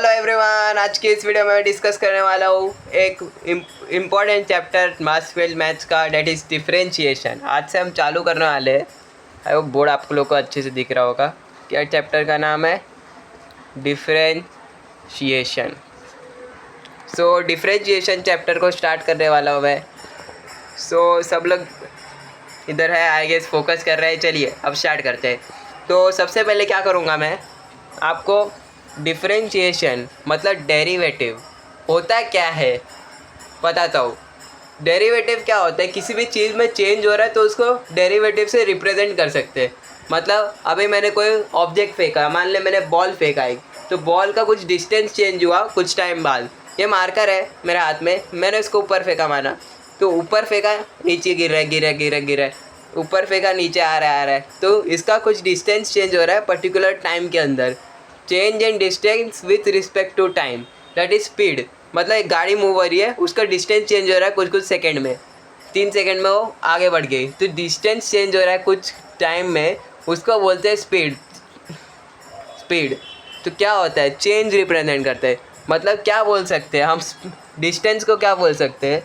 Hello everyone, आज की इस वीडियो में मैं डिस्कस करने वाला हूँ एक इम्पॉर्टेंट चैप्टर मास फील्ड मैथ्स का, डेट इज़ डिफरेंशिएशन। आज से हम चालू करने वाले हैं। आई होप बोर्ड आप लोग को अच्छे से दिख रहा होगा। क्या चैप्टर का नाम है? डिफरेंशिएशन। सो डिफरेंशिएशन चैप्टर को स्टार्ट करने वाला हूँ मैं। सब लोग इधर है, आई गेस फोकस कर रहे हैं। चलिए अब स्टार्ट करते हैं। तो सबसे पहले क्या करूँगा मैं, आपको डिफरेंशिएशन मतलब डेरिवेटिव होता क्या है बताता हूँ। डेरिवेटिव क्या होता है? किसी भी चीज़ में चेंज हो रहा है तो उसको डेरिवेटिव से रिप्रेजेंट कर सकते हैं। मतलब अभी मैंने कोई ऑब्जेक्ट फेंका, मान ले मैंने बॉल फेंका एक, तो बॉल का कुछ डिस्टेंस चेंज हुआ कुछ टाइम बाद। ये मार्कर है मेरे हाथ में, मैंने इसको ऊपर फेंका माना, तो ऊपर फेंका नीचे गिर रहा है, गिर गिर गिर ऊपर फेंका नीचे आ रहा है, तो इसका कुछ डिस्टेंस चेंज हो रहा है पर्टिकुलर टाइम के अंदर। Change in distance with respect to time, that is speed. मतलब एक गाड़ी मूव हो रही है, उसका डिस्टेंस चेंज हो रहा है कुछ कुछ सेकंड में, 3 सेकंड में वो आगे बढ़ गई, तो डिस्टेंस चेंज हो रहा है कुछ टाइम में, उसको बोलते हैं स्पीड। स्पीड तो क्या होता है? चेंज रिप्रेजेंट करते हैं। मतलब क्या बोल सकते हैं हम डिस्टेंस को? क्या बोल सकते हैं?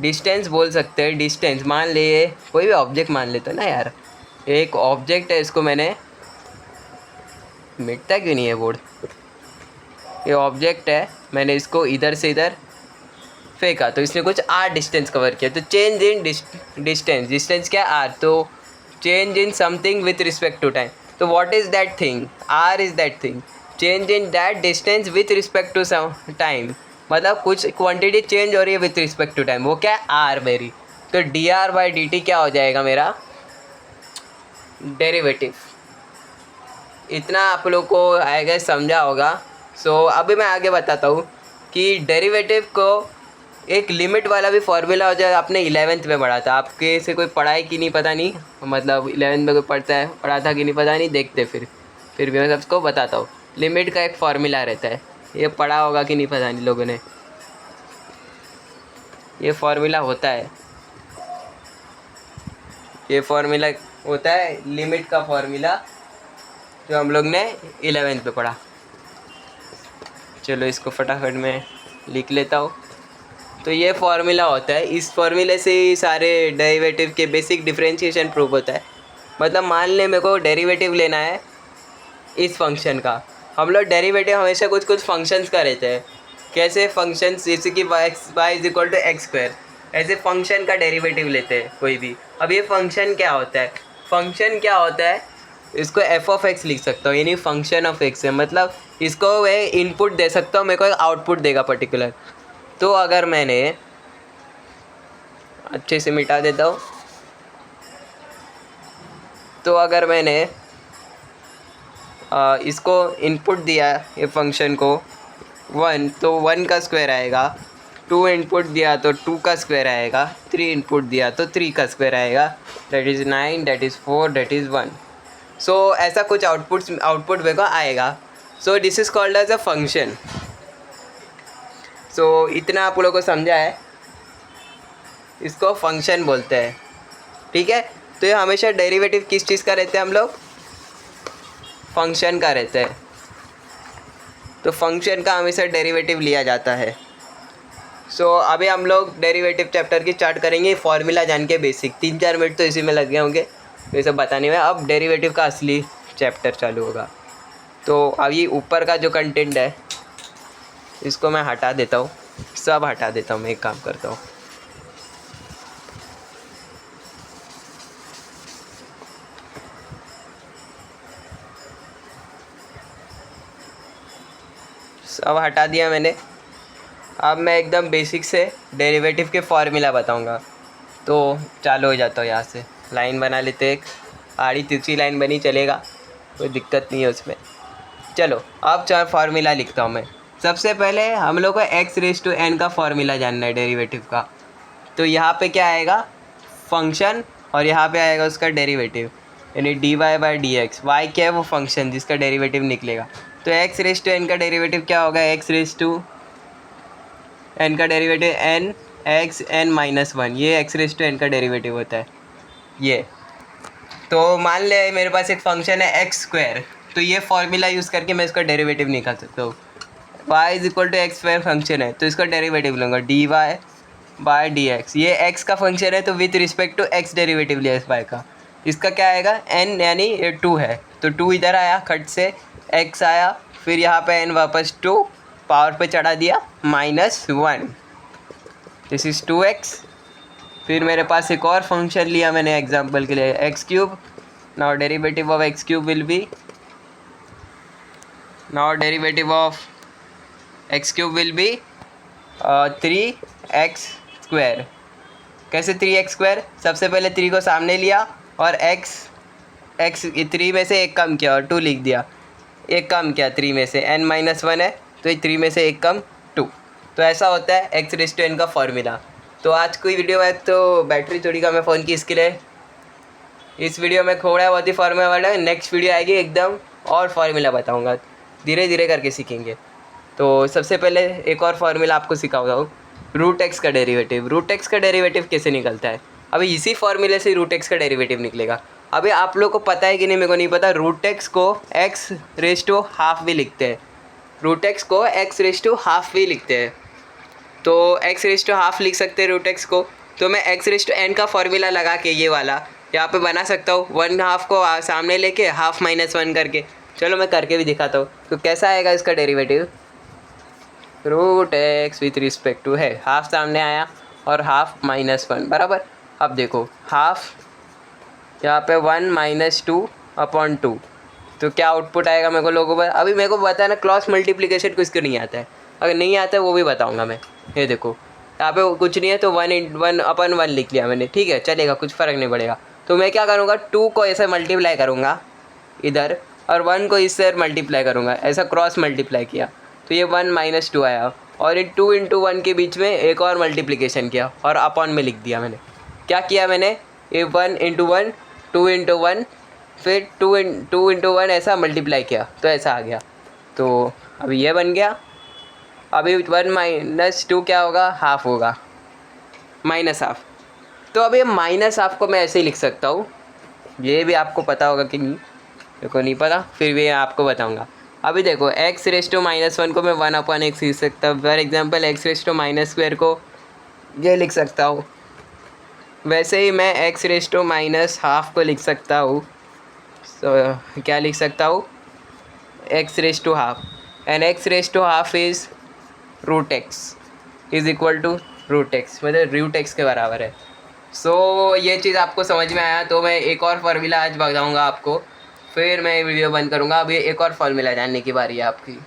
डिस्टेंस बोल सकते हैं। डिस्टेंस मान लिए कोई भी ऑब्जेक्ट मान लेते हैं ना यार, एक ऑब्जेक्ट है, इसको मैंने, मिटता क्यों नहीं है बोर्ड? ये ऑब्जेक्ट है, मैंने इसको इधर से इधर फेंका तो इसने कुछ आर डिस्टेंस कवर किया, तो चेंज इन डिस्टेंस। डिस्टेंस क्या? आर। तो change in something with respect to time, तो what is that thing? R is that thing. Change in that distance with respect to some time, मतलब कुछ quantity change हो रही है with respect to time, वो क्या? Are मेरी। तो D R by D T क्या हो जाएगा मेरा? डेरिवेटिव। इतना आप लोग को आएगा, समझा होगा। अभी मैं आगे बताता हूँ कि डेरिवेटिव को एक लिमिट वाला भी फॉर्मूला हो जाए। आपने 11th में पढ़ा था, आपके से कोई पढ़ा है कि नहीं पता नहीं, मतलब 11th में कोई पढ़ा था कि नहीं पता नहीं, देखते फिर भी मैं सबको बताता हूँ। लिमिट का एक फार्मूला रहता है, ये पढ़ा होगा कि नहीं पता नहीं लोगों ने। ये फार्मूला होता है, ये फार्मूला होता है लिमिट का फार्मूला, जो हम लोग ने 11th में पढ़ा। चलो इसको फटाफट में लिख लेता हूँ। तो ये फार्मूला होता है, इस फार्मूले से ही सारे डेरिवेटिव के बेसिक डिफरेंशिएशन प्रूव होता है। मतलब मान ले मेरे को डेरिवेटिव लेना है इस फंक्शन का। हम लोग डेरिवेटिव हमेशा कुछ कुछ फंक्शंस का रहते हैं। कैसे फंक्शंस? जैसे कि y is equal to x square, ऐसे फंक्शन का डेरिवेटिव लेते हैं कोई भी। अब ये फंक्शन क्या होता है? फंक्शन क्या होता है? इसको एफ ऑफ एक्स लिख सकता हूँ, यानी फंक्शन ऑफ एक्स है। मतलब इसको मैं इनपुट दे सकता हूँ, मेरे को एक आउटपुट देगा पर्टिकुलर। तो अगर मैंने अच्छे से मिटा देता हूँ, तो अगर मैंने इसको इनपुट दिया ये फंक्शन को 1, तो 1 का स्क्वायर आएगा। 2 इनपुट दिया तो 2 का स्क्वायर आएगा। 3 इनपुट दिया तो 3 का स्क्वायर आएगा। That is 9, that is 4, that is 1। ऐसा कुछ आउटपुट मेरे को आएगा। This is called as a function. इतना आप लोगों को समझा है, इसको फंक्शन बोलते हैं। ठीक है, तो ये हमेशा डेरिवेटिव किस चीज़ का रहते हैं? हम लोग फंक्शन का रहते हैं। तो फंक्शन का हमेशा डेरिवेटिव लिया जाता है। अभी हम लोग डेरिवेटिव चैप्टर की स्टार्ट करेंगे। फार्मूला जान के बेसिक 3-4 मिनट तो इसी में लग गए होंगे ये सब बताने में। अब डेरिवेटिव का असली चैप्टर चालू होगा। तो अब ये ऊपर का जो कंटेंट है इसको मैं हटा देता हूँ, सब हटा देता हूँ। मैं एक काम करता हूँ, सब हटा दिया मैंने। अब मैं एकदम बेसिक से डेरिवेटिव के फार्मूला बताऊंगा। तो चालू हो जाता हूँ यहाँ से। लाइन बना लेते, एक आड़ी तिरछी लाइन बनी, चलेगा, कोई दिक्कत नहीं है उसमें। चलो अब 4 फार्मूला लिखता हूँ मैं। सबसे पहले हम लोग को एक्स रेज टू एन का फार्मूला जानना है डेरिवेटिव का। तो यहाँ पे क्या आएगा? फंक्शन, और यहाँ पे आएगा उसका डेरिवेटिव, यानी d y by d x. Y क्या है? वो फंक्शन जिसका डेरिवेटिव निकलेगा। तो एक्स रेज टू एन का डेरिवेटिव क्या होगा? एक्स रेज टू एन का derivative n x n minus 1, ये एक्स रेज टू एन का डेरिवेटिव होता है ये। तो मान ले मेरे पास एक फंक्शन है एक्स स्क्वायर, तो ये फार्मूला यूज़ करके मैं इसका डेरिवेटिव निकाल सकता हूँ। y is equal to x square function है तो इसका डेरिवेटिव लूँगा dy बाय डी एक्स। ये x का फंक्शन है तो with respect to x derivative लिया इस y का। इसका क्या आएगा n, यानी ये 2 है तो 2 इधर आया खट से, x आया, फिर यहाँ पे n वापस 2 पावर पे चढ़ा दिया -1, दिस इज़ 2x। फिर मेरे पास एक और फंक्शन लिया मैंने एग्जांपल के लिए x3। Now derivative of x3 will be, now derivative of x3 will be 3x square. कैसे 3x स्क्वायर? सबसे पहले 3 को सामने लिया और x 3 में से एक कम किया और 2 लिख दिया। एक कम किया 3 में से, n-1 है तो ये 3 में से एक कम 2। तो ऐसा होता है x⁻n का फॉर्मूला। तो आज कोई वीडियो है तो बैटरी थोड़ी कम है फ़ोन की, इसके लिए इस वीडियो में थोड़ा बहुत ही फॉर्मूला वाला है। नेक्स्ट वीडियो आएगी एकदम और फार्मूला बताऊँगा, धीरे धीरे करके सीखेंगे। तो सबसे पहले एक और फार्मूला आपको सिखाऊंगा, √x का डेरिवेटिव। √x का डेरिवेटिव कैसे निकलता है? अभी इसी फार्मूले से √x का डेरिवेटिव निकलेगा। अभी आप लोग को पता है कि नहीं, मेरे को नहीं पता। √x को x⁻½ भी लिखते हैं, √x को x⁻½ भी लिखते हैं। तो x⁻½ लिख सकते हैं √x को। तो मैं x⁻n का फार्मूला लगा के ये वाला यहाँ पे बना सकता हूँ, 1/2 को सामने लेके ½ -1 करके। चलो मैं करके भी दिखाता हूँ। तो कैसा आएगा इसका derivative? √x with respect to है, हाफ सामने आया और ½ -1 बराबर। अब देखो हाफ यहाँ पे 1 - 2/2, तो क्या आउटपुट आएगा मेरे को लोगों पर? अभी मेरे को बताना क्रॉस मल्टीप्लिकेशन किसको नहीं आता है, अगर नहीं आता है वो भी बताऊँगा मैं। ये देखो यहाँ पे कुछ नहीं है तो 1/1 लिख लिया मैंने, ठीक है चलेगा, कुछ फ़र्क नहीं पड़ेगा। तो मैं क्या करूँगा, 2 को ऐसे मल्टीप्लाई करूँगा इधर और 1 को इससे मल्टीप्लाई करूँगा, ऐसा क्रॉस मल्टीप्लाई किया तो ये 1 - 2 आया। और ये 2 × 1 के बीच में एक और मल्टीप्लिकेशन किया और अपॉन में लिख दिया मैंने। क्या किया मैंने, ये 1 × 1 2 × 1 फिर 2 × 1 ऐसा मल्टीप्लाई किया तो ऐसा आ गया। तो अभी ये बन गया। अभी 1 - 2 क्या होगा, हाफ होगा, -½ तो अभी -½ को मैं ऐसे ही लिख सकता हूँ। ये भी आपको पता होगा कि नहीं, मेरे को नहीं पता, फिर भी आपको बताऊँगा। अभी देखो x⁻−1 को मैं 1/x लिख सकता हूँ। फॉर एग्जांपल x⁻² को ये लिख सकता हूँ। वैसे ही मैं x⁻½ को लिख सकता हूँ। क्या लिख सकता हूँ, x⁻½ and x⁻½ is √x is equal to √x, मतलब √x के बराबर है। सो ये चीज़ आपको समझ में आया तो मैं एक और फार्मूला आज बताऊँगा आपको, फिर मैं वीडियो बंद करूँगा। अभी एक और फार्मूला जानने की बारी है आपकी,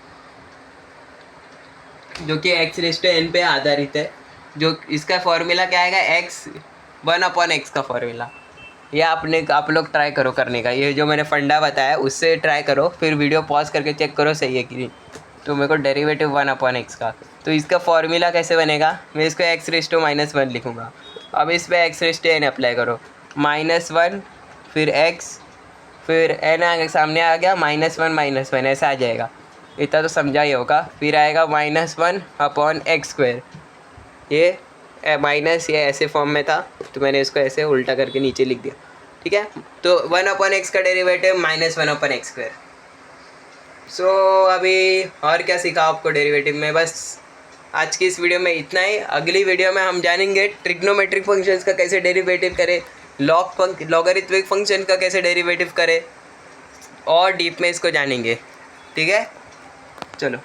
जो कि x⁻n पे आधारित है। जो इसका फार्मूला क्या आएगा, x1/x का फार्मूला। ये आप लोग ट्राई करो करने का, ये जो मैंने फंडा बताया उससे ट्राई करो, फिर वीडियो पॉज करके चेक करो सही है कि नहीं। तो मेरे को डेरिवेटिव 1/x का, तो इसका फार्मूला कैसे बनेगा, मैं इसको x⁻1 लिखूँगा। अब इस पर x⁻n अप्लाई करो, -1 फिर x फिर n आगे सामने आ गया -1 ऐसा आ जाएगा। इतना तो समझा ही होगा। फिर आएगा -1/x², ये माइनस ये ऐसे फॉर्म में था तो मैंने इसको ऐसे उल्टा करके नीचे लिख दिया, ठीक है। तो 1/x का डेरिवेटिव -1/x²। सो अभी और क्या सीखा आपको डेरिवेटिव में, बस आज की इस वीडियो में इतना ही। अगली वीडियो में हम जानेंगे ट्रिग्नोमेट्रिक फंक्शंस का कैसे डेरिवेटिव करें, लॉगरिथमिक फंक्शन का कैसे डेरिवेटिव करें, और डीप में इसको जानेंगे, ठीक है। चलो।